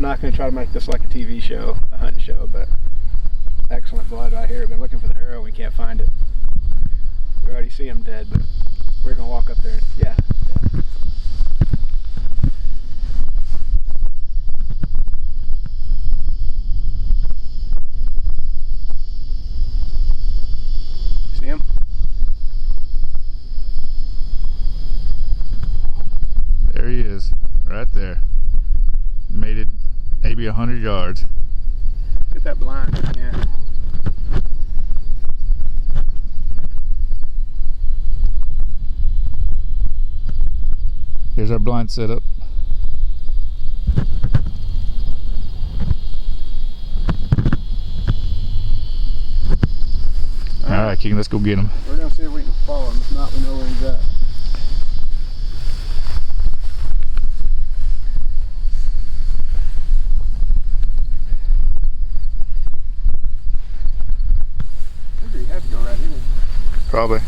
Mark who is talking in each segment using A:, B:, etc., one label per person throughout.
A: not going to try to make this like a TV show, a hunting show, but excellent blood right here. We've been looking for the arrow, we can't find it. We already see him dead, but we're going to walk up there. Yeah. See him?
B: There he is, right there. Made it maybe 100 yards.
A: Get that blind, yeah.
B: Here's our blind setup. Alright, King, let's go get him.
A: We're going to see if we can follow him. If not, we know where he's at. He had to go right here.
B: Probably.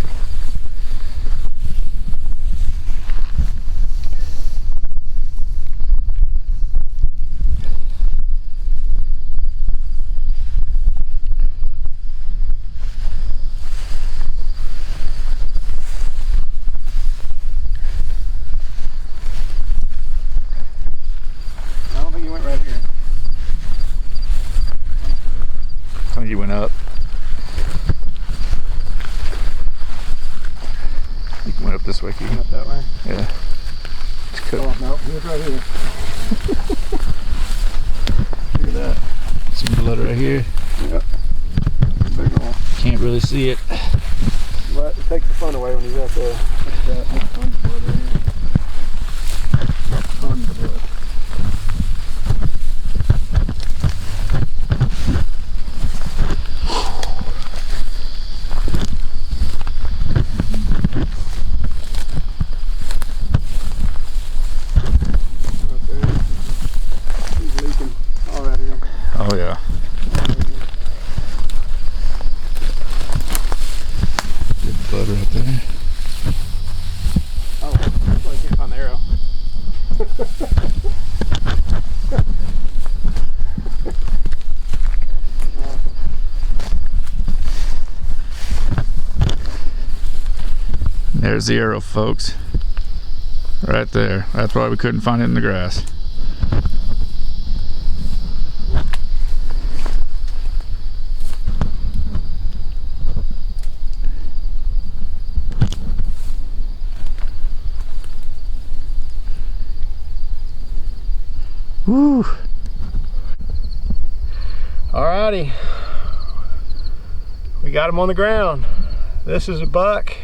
A: I don't think he went right here.
B: I think he went up. He went up this way, King.
A: Up that way?
B: Yeah. It's cool.
A: Oh, no, he was right here. Look at that.
B: Some blood right here.
A: Yep. Big one.
B: Can't really see it.
A: But it takes the fun away when he's out there. Look at that. That's tons of blood right here. Tons of blood. Right there. He's leaking all right here.
B: Oh yeah. Good blood right there.
A: Oh, that's why you can't find the arrow.
B: There's the arrow, folks. Right there. That's why we couldn't find it in the grass. Woo!
A: Alrighty, we got him on the ground. This is a buck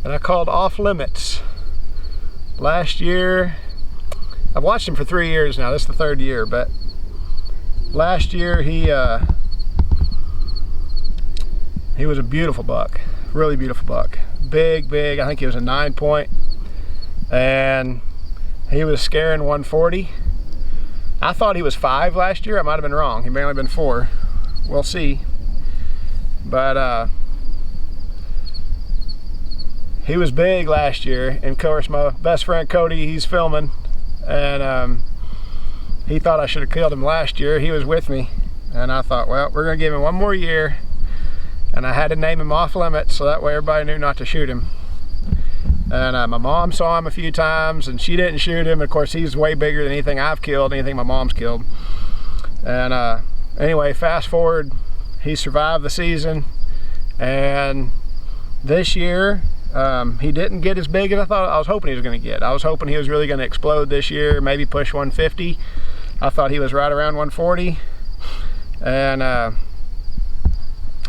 A: that I called Off Limits. Last year, I've watched him for 3 years now. This is the 3rd year, but last year he was a beautiful buck, really beautiful buck. Big, I think he was a 9-point, and he was scaring 140. I thought he was 5 last year. I might have been wrong. He may only been 4. We'll see. But he was big last year. And of course, my best friend Cody, he's filming, and he thought I should have killed him last year. He was with me, and I thought, well, we're gonna give him 1 more year, and I had to name him Off Limits so that way everybody knew not to shoot him. And my mom saw him a few times, and she didn't shoot him. Of course, he's way bigger than anything I've killed, anything my mom's killed. And anyway, fast forward, he survived the season, and this year he didn't get as big as I was hoping he was going to get. I was hoping he was really going to explode this year, maybe push 150. I thought he was right around 140, and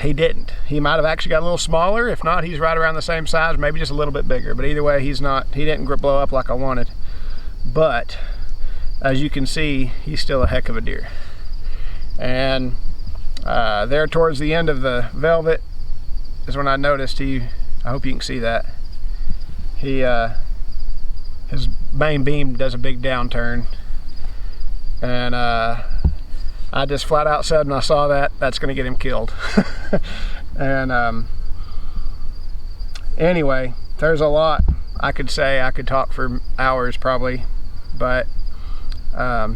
A: he didn't. He might have actually got a little smaller. If not, he's right around the same size, maybe just a little bit bigger. But either way, he didn't blow up like I wanted. But as you can see, he's still a heck of a deer. And there towards the end of the velvet is when I noticed I hope you can see that. His main beam does a big downturn. And I just flat out said when I saw that, that's going to get him killed. And anyway, there's a lot I could say. I could talk for hours probably, but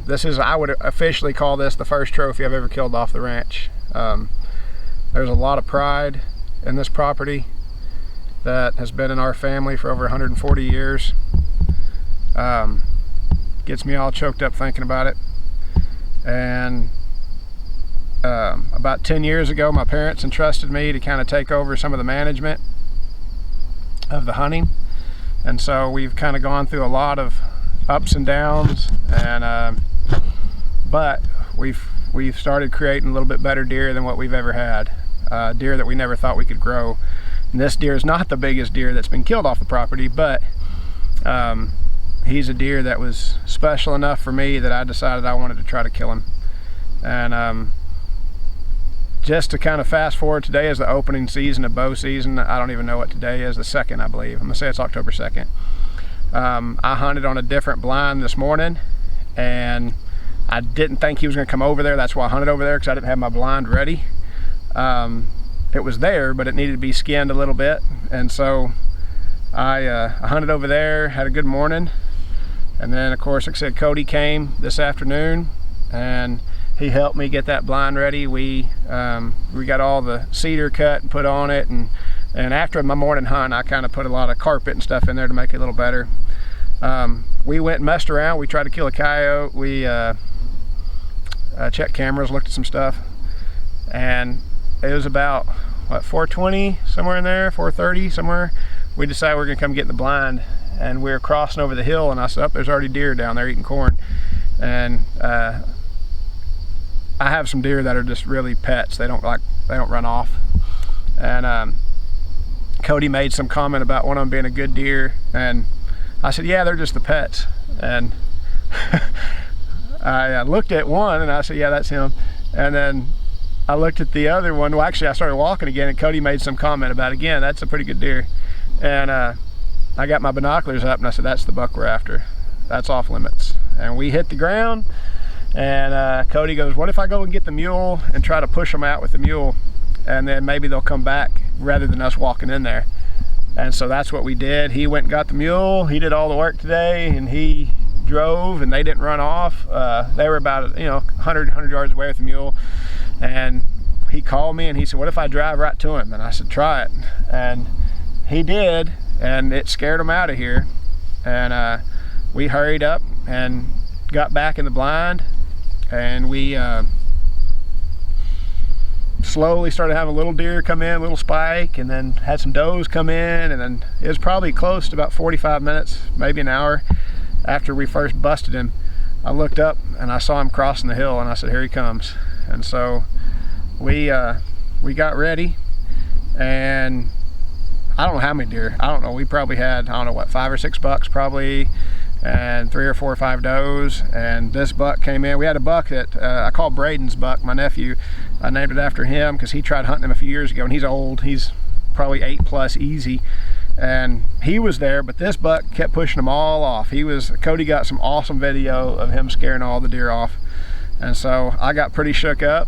A: This is, I would officially call this the first trophy I've ever killed off the ranch. There's a lot of pride in this property that has been in our family for over 140 years. Gets me all choked up thinking about it. And about 10 years ago, my parents entrusted me to kind of take over some of the management of the hunting. And so we've kind of gone through a lot of ups and downs, and but we've started creating a little bit better deer than what we've ever had. Deer that we never thought we could grow. And this deer is not the biggest deer that's been killed off the property, but he's a deer that was special enough for me that I decided I wanted to try to kill him. And just to kind of fast forward, today is the opening season of bow season. I don't even know what today is, the 2nd, I believe. I'm gonna say it's October 2nd. I hunted on a different blind this morning, and I didn't think he was gonna come over there. That's why I hunted over there, because I didn't have my blind ready. It was there, but it needed to be skinned a little bit. And so I hunted over there, had a good morning. And then of course, like I said, Cody came this afternoon and he helped me get that blind ready. We got all the cedar cut and put on it, and after my morning hunt, I kind of put a lot of carpet and stuff in there to make it a little better. We went and messed around. We tried to kill a coyote. We checked cameras, looked at some stuff, and it was about, what, 4:20, somewhere in there, 4:30, somewhere. We decided we were gonna come get in the blind, and we were crossing over the hill, and I said, oh, there's already deer down there eating corn. And I have some deer that are just really pets. They don't run off. And Cody made some comment about one of them being a good deer, and I said, yeah, they're just the pets. And I looked at one and I said, yeah, that's him. And then I looked at the other one. Well, actually I started walking again, and Cody made some comment about, again, that's a pretty good deer. And I got my binoculars up and I said, that's the buck we're after. That's off limits. And we hit the ground, and Cody goes, what if I go and get the mule and try to push them out with the mule, and then maybe they'll come back rather than us walking in there. And so that's what we did. He went and got the mule. He did all the work today, and he drove, and they didn't run off. They were about 100 yards away with the mule, and he called me and he said, what if I drive right to him? And I said, try it. And he did, and it scared him out of here. And we hurried up and got back in the blind, and we slowly started having a little deer come in, a little spike, and then had some does come in. And then it was probably close to about 45 minutes, maybe an hour after we first busted him. I looked up and I saw him crossing the hill, and I said, here he comes. And so we got ready, and I don't know how many deer. I don't know. We probably had, I don't know what, 5 or 6 bucks probably, and 3 or 4 or 5 does. And this buck came in. We had a buck that I call Braden's buck, my nephew. I named it after him because he tried hunting him a few years ago, and he's old. He's probably 8+ easy. And he was there, but this buck kept pushing them all off. Cody got some awesome video of him scaring all the deer off. And so I got pretty shook up,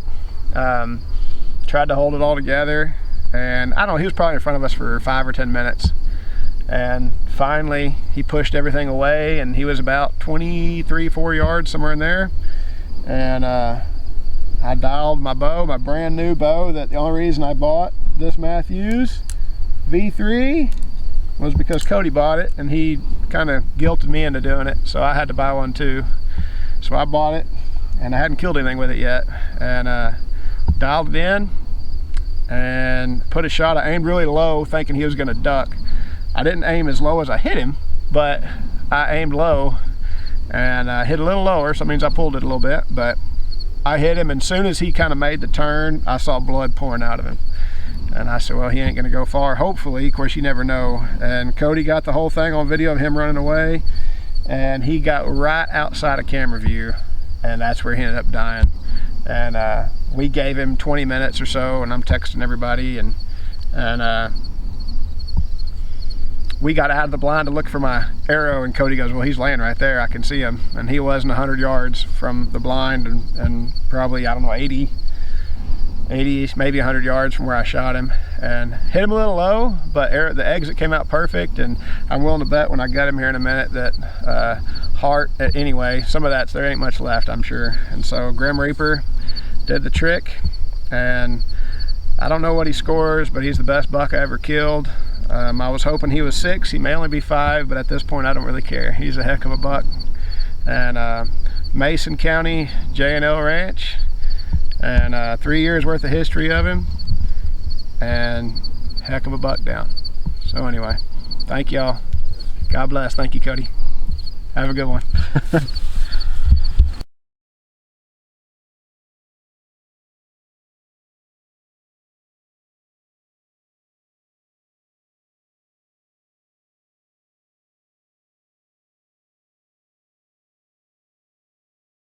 A: tried to hold it all together. And I don't know, he was probably in front of us for 5 or 10 minutes. And finally he pushed everything away, and he was about 23-24 yards, somewhere in there. And I dialed my bow, my brand new bow, that the only reason I bought this Mathews V3 was because Cody bought it, and he kind of guilted me into doing it, so I had to buy one too. So I bought it, and I hadn't killed anything with it yet, and dialed it in and put a shot. I aimed really low thinking he was going to duck. I didn't aim as low as I hit him, but I aimed low, and I hit a little lower, so that means I pulled it a little bit, but I hit him, and as soon as he kind of made the turn, I saw blood pouring out of him. And I said, well, he ain't gonna go far, hopefully. Of course, you never know. And Cody got the whole thing on video of him running away, and he got right outside of camera view, and that's where he ended up dying. And we gave him 20 minutes or so, and I'm texting everybody, and we got out of the blind to look for my arrow, and Cody goes, well, he's laying right there, I can see him. And he wasn't 100 yards from the blind, and probably, I don't know, 80, maybe 100 yards from where I shot him, and hit him a little low, but the exit came out perfect. And I'm willing to bet when I get him here in a minute that heart anyway. Some of that, there ain't much left, I'm sure. And so Grim Reaper did the trick, and I don't know what he scores, but he's the best buck I ever killed. I was hoping he was 6. He may only be 5, but at this point I don't really care. He's a heck of a buck. And Mason County J&L Ranch, and 3 years worth of history of him, and heck of a buck down. So anyway, thank y'all. God bless. Thank you, Cody. Have a good one.